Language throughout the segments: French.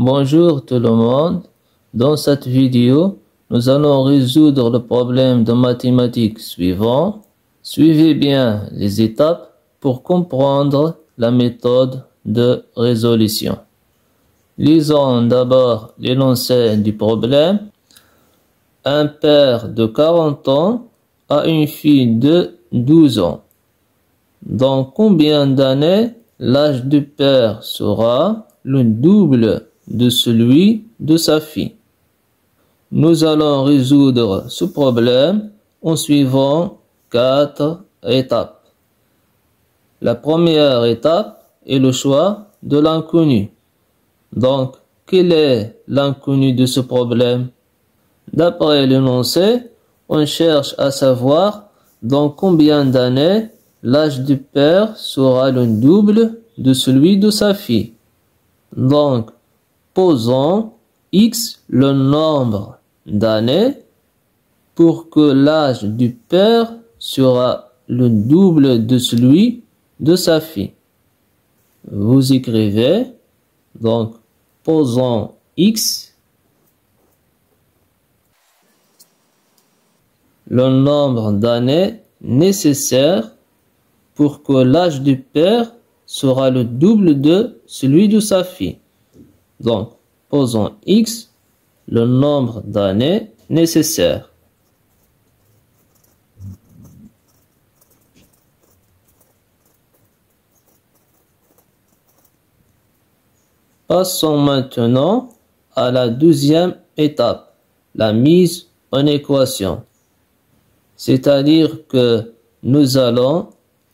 Bonjour tout le monde. Dans cette vidéo, nous allons résoudre le problème de mathématiques suivant. Suivez bien les étapes pour comprendre la méthode de résolution. Lisons d'abord l'énoncé du problème. Un père de 40 ans a une fille de 12 ans. Dans combien d'années l'âge du père sera le double de celui de sa fille? Nous allons résoudre ce problème en suivant 4 étapes. La première étape est le choix de l'inconnu. Donc, quel est l'inconnu de ce problème? D'après l'énoncé, on cherche à savoir dans combien d'années l'âge du père sera le double de celui de sa fille. Donc, posons x le nombre d'années pour que l'âge du père sera le double de celui de sa fille. Vous écrivez, donc, posons x le nombre d'années nécessaires pour que l'âge du père sera le double de celui de sa fille. Donc, posons x le nombre d'années nécessaires. Passons maintenant à la deuxième étape, la mise en équation. C'est-à-dire que nous allons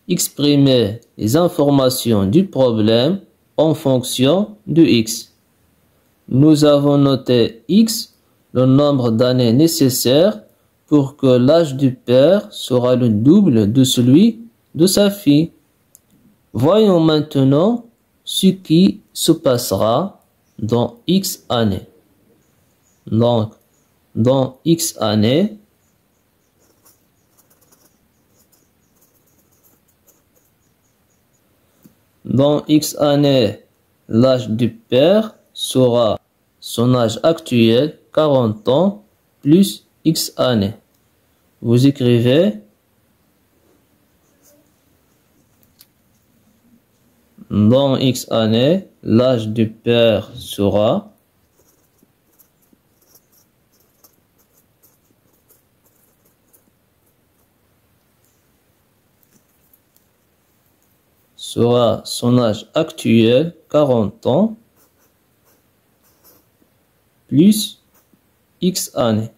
exprimer les informations du problème en fonction de x. Nous avons noté x, le nombre d'années nécessaires pour que l'âge du père sera le double de celui de sa fille. Voyons maintenant ce qui se passera dans x années. Donc, dans x années, l'âge du père sera son âge actuel, 40 ans, plus x années. Vous écrivez dans x années, l'âge du père sera son âge actuel, 40 ans, plus x années.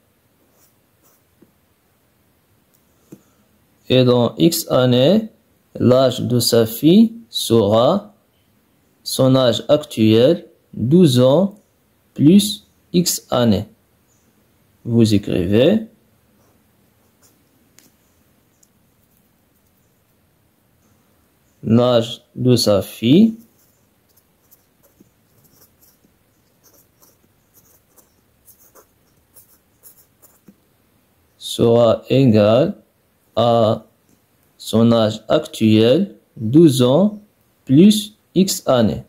Et dans x années, l'âge de sa fille sera son âge actuel, 12 ans, plus x années. Vous écrivez l'âge de sa fille sera égal à son âge actuel, 12 ans, plus x années.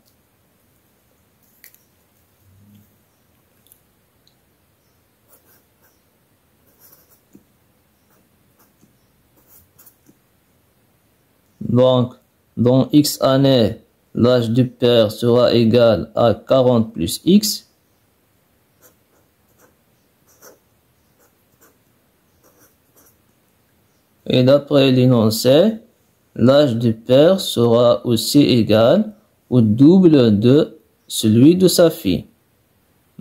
Donc, dans x années, l'âge du père sera égal à 40 plus x. Et d'après l'énoncé, l'âge du père sera aussi égal au double de celui de sa fille.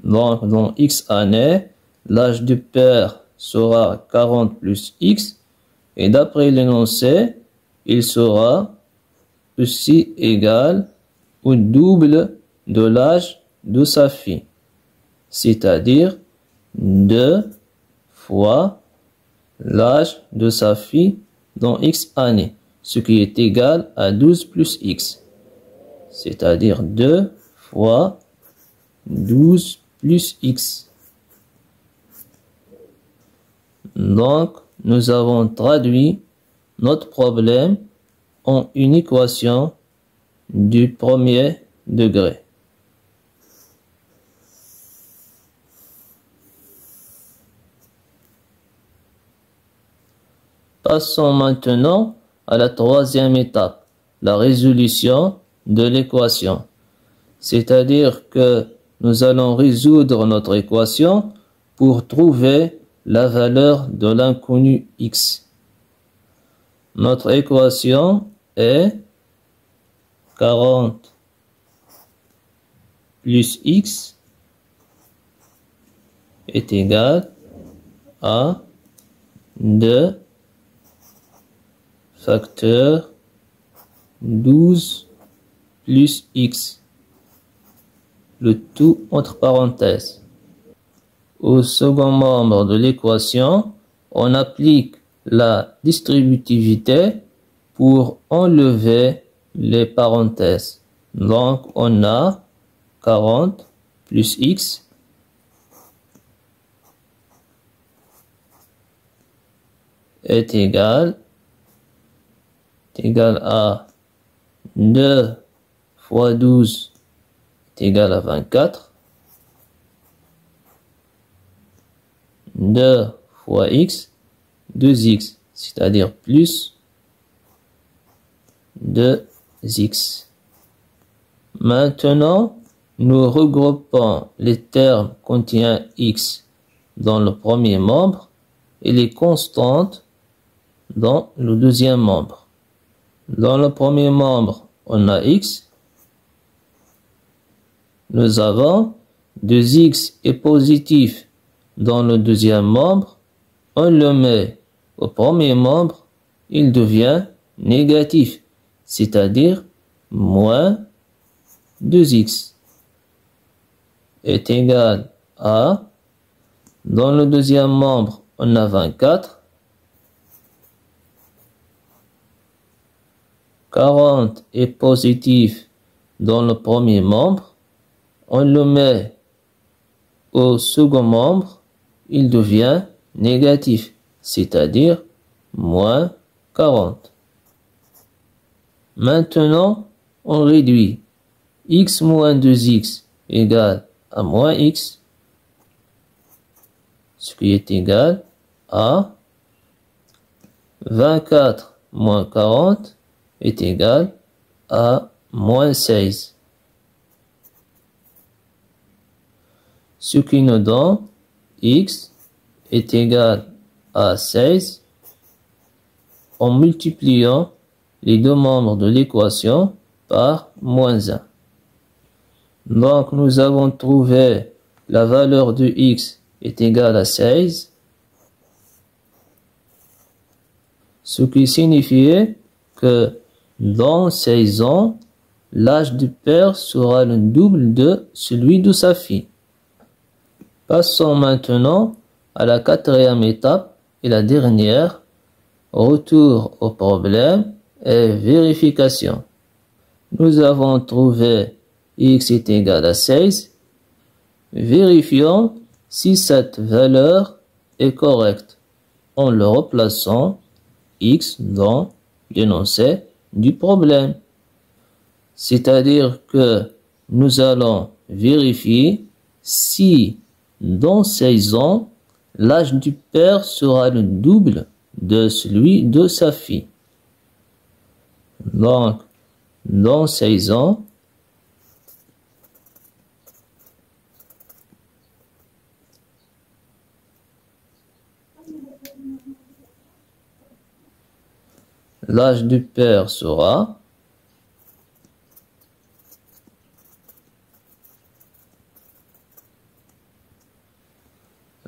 Donc, dans x années, l'âge du père sera 40 plus x. Et d'après l'énoncé, il sera aussi égal au double de l'âge de sa fille. C'est-à-dire 2 fois l'âge de sa fille dans x années, ce qui est égal à 12 plus x. C'est-à-dire 2 fois 12 plus x. Donc, nous avons traduit notre problème en une équation du premier degré. Passons maintenant à la troisième étape, la résolution de l'équation. C'est-à-dire que nous allons résoudre notre équation pour trouver la valeur de l'inconnu x. Notre équation est 40 plus x est égal à 2 facteur 12 plus x, le tout entre parenthèses. Au second membre de l'équation, on applique la distributivité pour enlever les parenthèses. Donc, on a 40 plus x est égal à 2 fois 12 est égal à 24. 2 fois x, 2x, c'est-à-dire plus 2x. Maintenant, nous regroupons les termes contenant x dans le premier membre et les constantes dans le deuxième membre. Dans le premier membre, on a x. Nous avons 2x est positif dans le deuxième membre. On le met au premier membre, il devient négatif, c'est-à-dire moins 2x est égal à, dans le deuxième membre, on a 24. 40 est positif dans le premier membre. On le met au second membre, il devient négatif, c'est-à-dire moins 40. Maintenant, on réduit x moins 2x égale à moins x, ce qui est égal à 24 moins 40 est égal à moins 16. Ce qui nous donne x est égal à 16 en multipliant les deux membres de l'équation par moins 1. Donc nous avons trouvé la valeur de x est égale à 16, ce qui signifiait que dans 16 ans, l'âge du père sera le double de celui de sa fille. Passons maintenant à la quatrième étape et la dernière, retour au problème et vérification. Nous avons trouvé x est égal à 16. Vérifions si cette valeur est correcte en le replaçant x dans l'énoncé du problème. C'est-à-dire que nous allons vérifier si dans 16 ans, l'âge du père sera le double de celui de sa fille. Donc, dans 16 ans,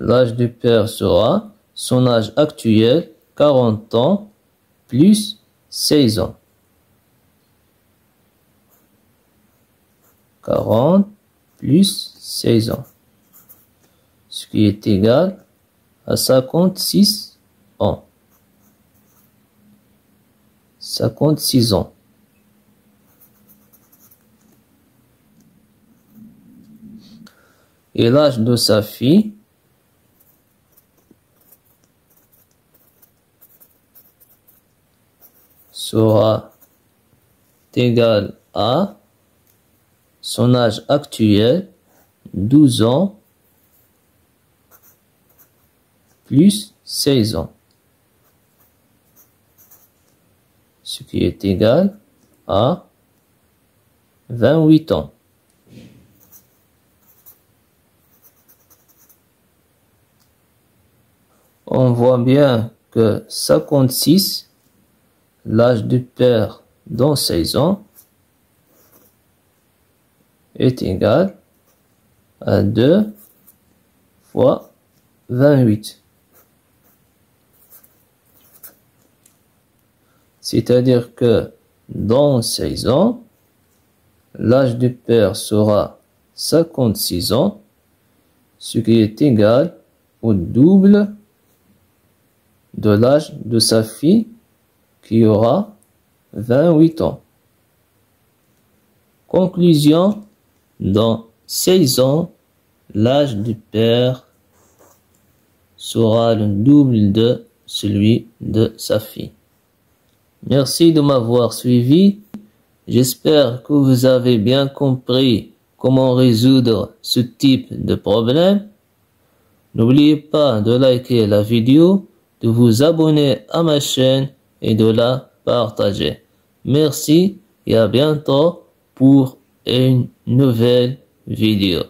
l'âge du père sera son âge actuel, 40 ans, plus 16 ans. 40 plus 16 ans. Ce qui est égal à 56 ans. 56 ans. Et l'âge de sa fille sera égal à son âge actuel, 12 ans, plus 16 ans. ce qui est égal à 28 ans. On voit bien que 56, l'âge du père dans 16 ans, est égal à 2 fois 28. C'est-à-dire que dans 16 ans, l'âge du père sera 56 ans, ce qui est égal au double de l'âge de sa fille qui aura 28 ans. Conclusion, dans 16 ans, l'âge du père sera le double de celui de sa fille. Merci de m'avoir suivi. J'espère que vous avez bien compris comment résoudre ce type de problème. N'oubliez pas de liker la vidéo, de vous abonner à ma chaîne et de la partager. Merci et à bientôt pour une nouvelle vidéo.